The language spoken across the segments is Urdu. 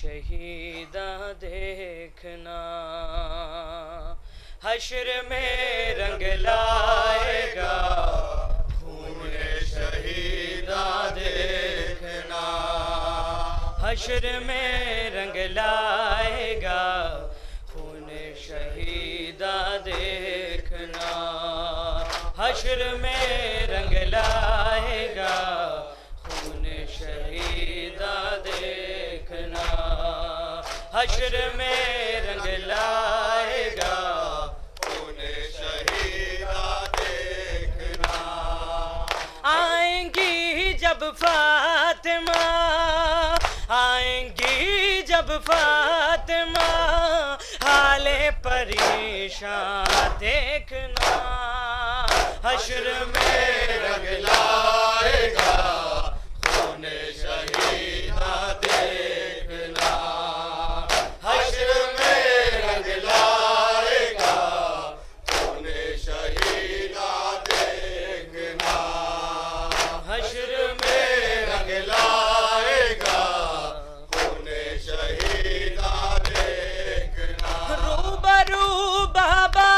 شہیداں دیکھنا، حشر میں رنگ لائے گا خون شہیداں دیکھنا، حشر میں رنگ لائے گا خون شہیداں دیکھنا، حشر میں رنگ لائے گا خون شہیداں دیکھنا، حشر میں رنگ لائے گا خون شہیداں دیکھنا، آئیں گی جب فاطمہ، آئیں گی جب فاطمہ، حال پریشان دیکھنا، حشر میں رنگ لائے گا خون شہیداں دیکھنا، حشر میں رنگ لائے گا خون شہیداں دیکھنا، حشر میں رنگ لائے گا خون شہیداں دیکھنا، روبرو بابا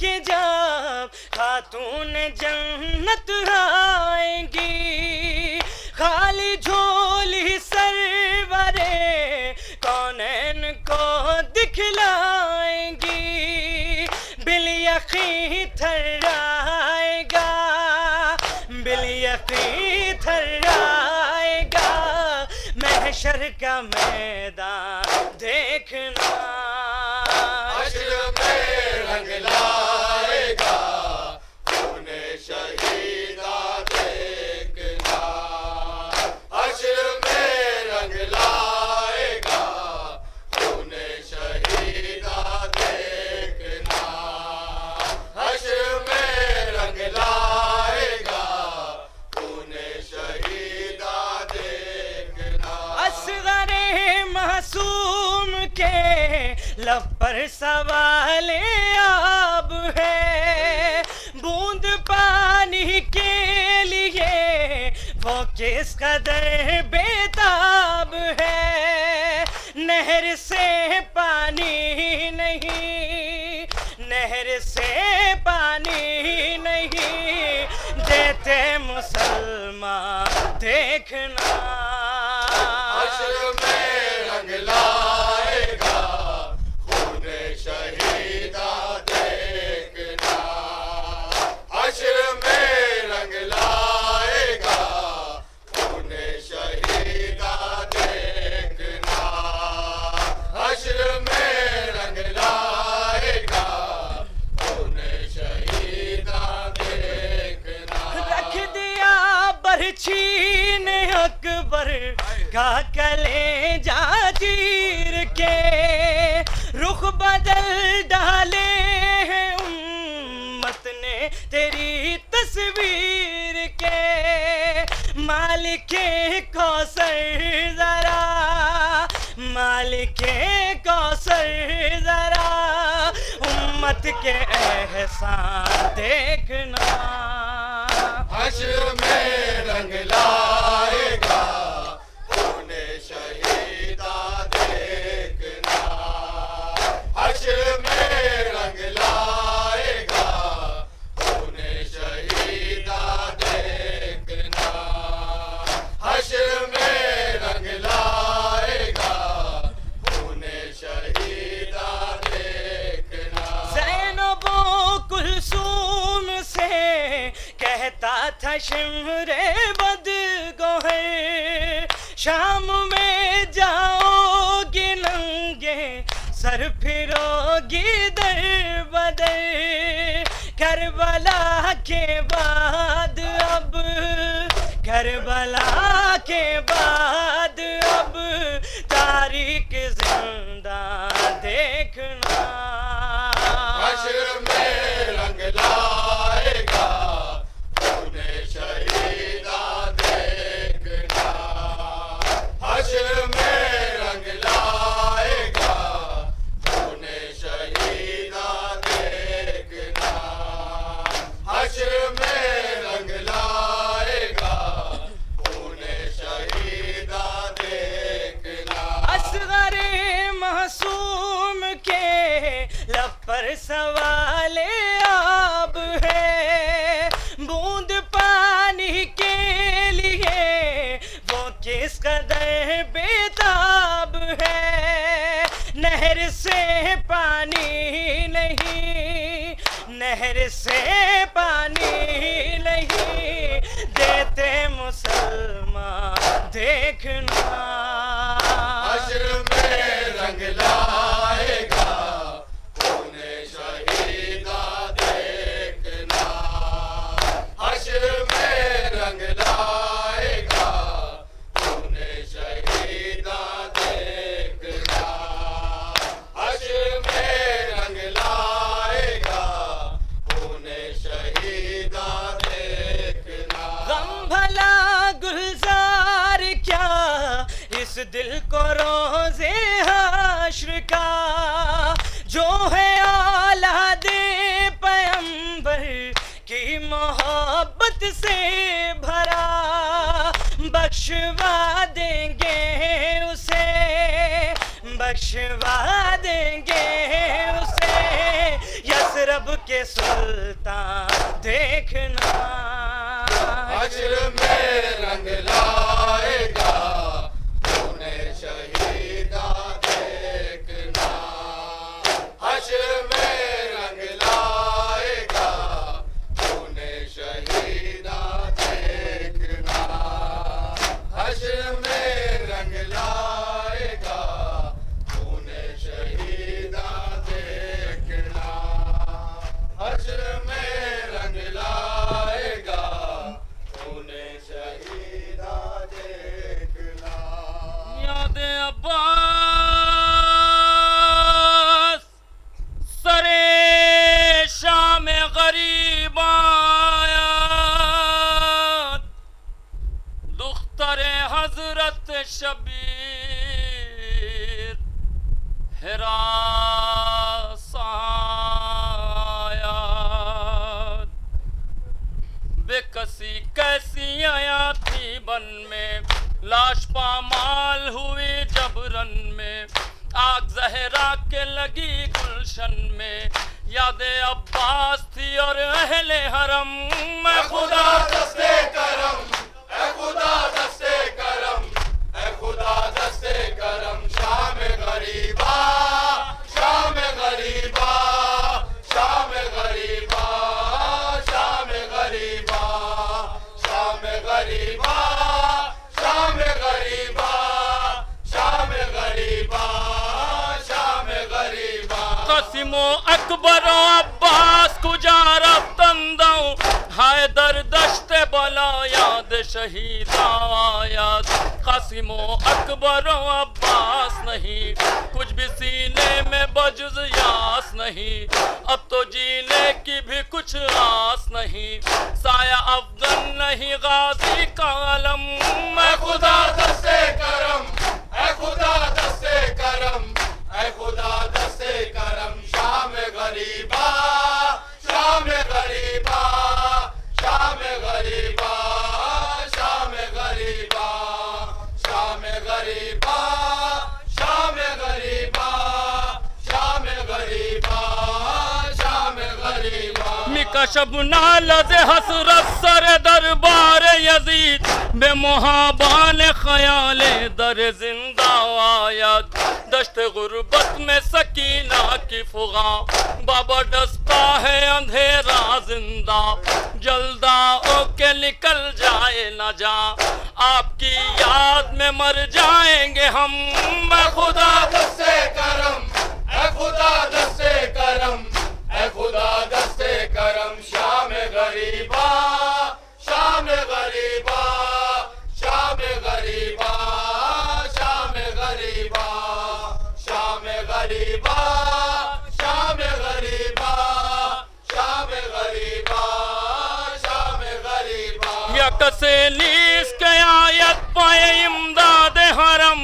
کے جب خاتون جنت آئیں گی، خالی جھولی سرورے کونین کو دکھلائیں گی، بالیقین تھرائے گا، بالیقین تھرائے گا محشر کا میدان دیکھنا، حشر میں رنگ لائے گا خون شہیداں دیکھنا، حشر میں رنگ لائے گا خون شہیداں دیکھنا، حشر میں رنگ لائے گا خون شہیداں دیکھنا، اصغر معصوم کے لب پر سوال آب ہے، بوند پانی کے لیے وہ کس قدر بیتاب ہے، نہر سے پانی نہیں، نہر سے پانی نہیں دیتے مسلمان دیکھنا، حشر میں رنگ لائے گا خون شہیداں دیکھنا، حشر میں رنگ لائے گا خون شہیداں دیکھنا، حشر میں رنگ لائے گا خون شہیداں دیکھنا، رکھ دیا برچھی نے اکبر کا کلیجہ چیر کے، رخ بدل ڈالے ہیں امت نے تیری تصویر کے، مالک کوثر ذرا، مالک کوثر ذرا امت کے احسان دیکھنا، حشر میں رنگ لائے گا خون شہیداں دیکھنا، حشر میں رنگ لائے گا خون شہیداں دیکھنا، حشر میں رنگ لائے گا خون شہیداں دیکھنا، زینب و کلثوم سے کہتا تھا شمر بد گوہر، شام میں جاؤ گی ننگے سر پھرو گی در بدر، کربلا کے بعد اب، کربلا کے بعد اب تاریخ زندہ دیکھنا، حشر میں رنگ لائے گا خون شہیداں دیکھنا، حشر میں رنگ لائے گا خون شہیداں دیکھنا، حشر میں رنگ لائے گا خون شہیداں دیکھنا، اصغر ہر سوال آب ہے، بوند پانی کے لیے وہ کس قدر بیتاب ہے، نہر سے پانی نہیں، نہر سے پانی نہیں دیتے مسلمان دیکھنا، حشر میں رنگ لائے گا خون شہیدہ دیکھنا، حشر میں رنگ لائے گا خون شہیدہ دیکھنا، حشر میں رنگ لائے گا خون شہیدہ دیکھنا، غم بھلا گلزار کیا اس دل کو روزے حشر کا، جو ہے اولاد پیغمبر کی محبت سے بھرا، بخشوا دیں گے اسے، بخشوا دیں گے اسے یثرب کے سلطان دیکھنا، حشر میں رنگ لائے گا خون شہیدہ دیکھنا، حشر میں رنگ لائے گا خون شہیدہ دیکھنا، حشر میں رنگ لائے گا خون شہیدہ دیکھنا، حشر میں رنگ لائے گا خون شہیدہ دیکھنا، یاد عباس سر شام غریب آیت، دختر حضرت شبیر حراس آیت، بے کسی کیسی آیا تھی بن میں، لاش پامال ہوئی جبرن میں، آگ زہرا کے لگی گلشن میں، یاد عباس تھی اور اہل حرم میں خدا دستے کرم، اے خدا دستے کرم، اے خدا دستے کرم، شام غریبا، شام غریبا، شام غریبا، شام غریبا، شام غریبا، شام غریبا، شام غریبا، شام غریبا، قاسم و اکبر و عباس کجا رفتند حیدر دشت بلا یاد شہید آیات، قاسم و اکبر و عباس نہیں، کچھ بھی سینے میں بجز یاس نہیں، اب تو جینے کی بھی کچھ آس نہیں، سایہ افغان نہیں غازی کا علم میں خدا دستے کرم، اے خدا دستے کرم، اے خدا دستے کرم، شام غریبا، شام غریبا، شام غریبا، شام غریبا، شام غریبا، شام غریبا، شام غریبا، شام غریبا، میکشب نالز حسرت سر دربار یزید، بے محابان خیال در زندہ آیت، دشت غربت میں سکینہ کی فغاں، بابا ڈستا ہے اندھیرا زندہ، جلدا ہو کے نکل جائے نہ جا، آپ کی یاد میں مر جائیں گے ہم میں خدا دستے کرم، اے خدا دستے کرم، اے خدا دستے کرم، شام غریبا، شام غریبا، شام غریبا، شام غریبا، شام غریبا، شام غریبا، شام غریبا، شام غریبا، یا کسے لیس کے آیت پائے امداد حرم،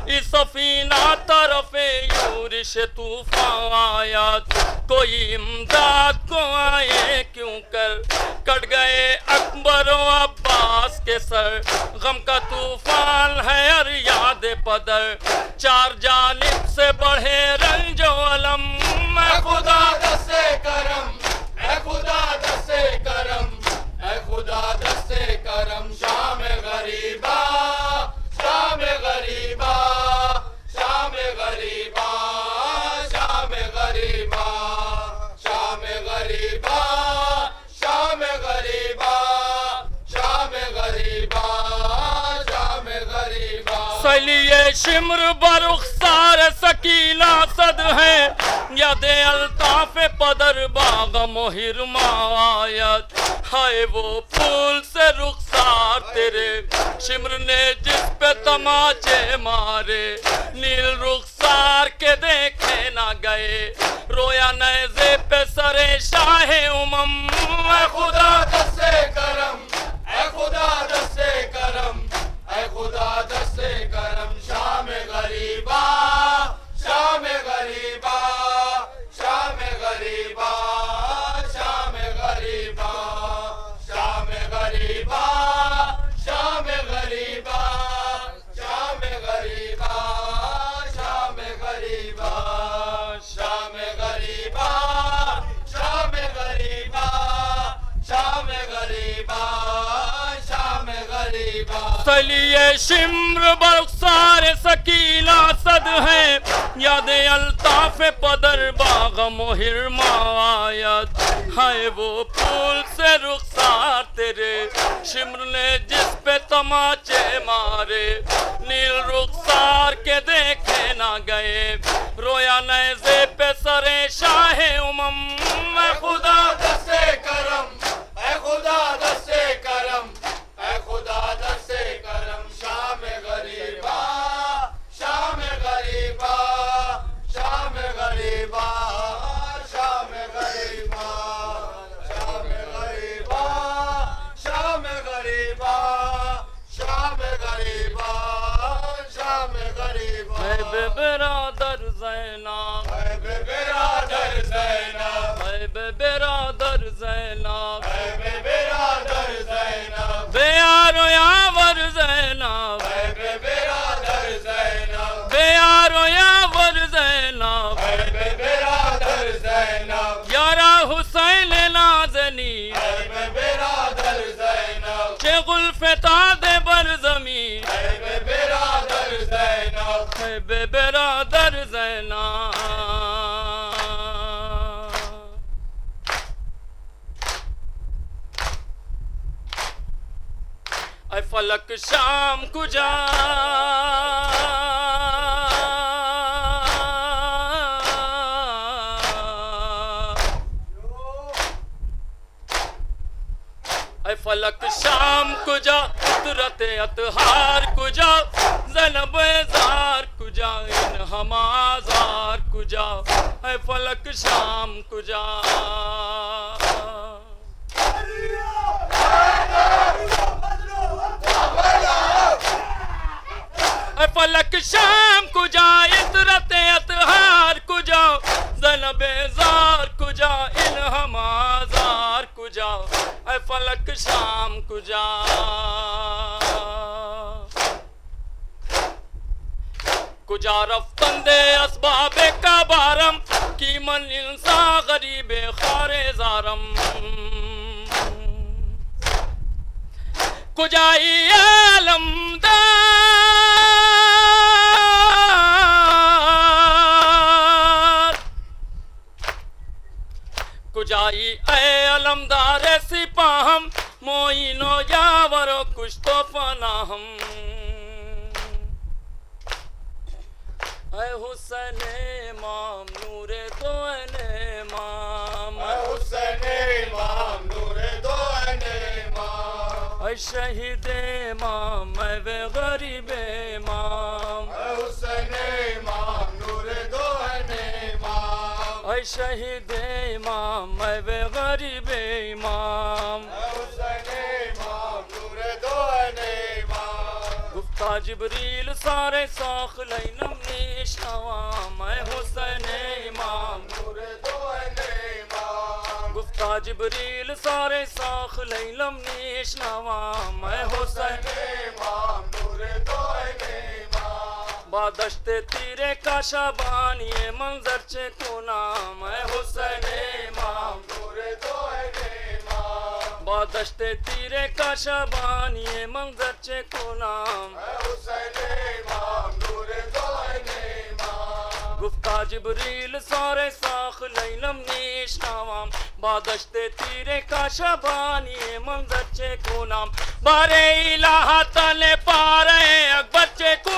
اس سفینہ طرف یورش طوفان آیات، کوئی امداد کو آئے کیوں کر، کٹ گئے اکبر و عباس کے سر، غم کا طوفان ہے اور یاد پدر، چار جانب سے بڑھے رنج و علم میں خدا دستے کرم اے خدا دستے کرم اے خدا دستے کرم شام غریبا شام غریبا شام غریبا شام غریبا شام غریبا شام غریبا شام غریبا شام غریبا سلیے شمر برخسار سکینہ صد ہے ید الطاف پدر باغ مہر آیت ہائے وہ پھول سے رخسار تیرے شمر نے جس پہ تماچے مارے نیل رخسار کے دیکھے نہ گئے رویا نیزے پہ سرے شاہ امم اے خدا دستے کرم اے خدا دستے کرم اے خدا دستے کرم شام غریبا شام غریبا شام غریبا شام غریبا شام غریبا شام غریبا شام غریبا شام غریبا شام غریبا شام غریبا شام غریبا شام غریبا سلیے شمر برخسار سکینہ صد ہے یاد الطاف پدر باغ مہر آیت ہائے وہ پھول سے رخسار تیرے شمر نے جس پہ تماچے مارے نیل رخسار کے دیکھے نہ گئے رویا نیزے پہ سرے شاہ امم اے خدا دستے کرم اے خدا دستے کرم اے خدا دستے کرم شام غریبا شام غریبا شام غریبا شام غریبا شام غریبا شام غریبا شام غریبا شام غریبا اے بے برادر زینب اے بے برادر زینب اے بے برادر زینب اے بے برادر زینب بے یار و یاور زینب اے بے برادر زینب بے یار و یاور زینب اے بے برادر زینب یارا حسین نازنی اے بے برادر زینب چه غلفتاد بر زمین اے بے برادر زینب اے بے برادر زینب اے فلک شام کجا اے فلک شام کجا قدرت اطہار کجا زینب زار کجا ان ہمازار کجا اے فلک شام کجا اے فلک شام کجا قدرت اطہار کجا زینب زار کجا ان ہمازار کجا اے فلک شام کجا کجا رفتند اسباب کبارم کی من انسان غریب خار زارم کجائی علمدار کجائی اے علمدار سپاہم معین و یاور و کشت و پناہم اے حسین امام نور دو امام اے حسین امام نور دو امام اے شہید امام اے بے غریب امام اے حسین امام نور دو امام اے شہید امام اے بے غریب امام اے حسین امام نور دو امام گفتا جبریل سارے ساخ لینم نیش نوام اے حسین امام نور دو امام گفتا جبریل سارے ساخ لینم نیش نوام اے حسین امام نور دو امام بادشت تیرے کا شبان یہ منظر چے کو نام ہے حسین امام نور دو امام بادشت تیرے کا شبان یہ منظر چے کو نام حسین امام نور دو امام گفتہ جبریل سارے ساخ لیلم نیش نوام بادشت تیرے کا شبان یہ منظر چے کو نام بارے الہ تلے پارے اکبر چے کو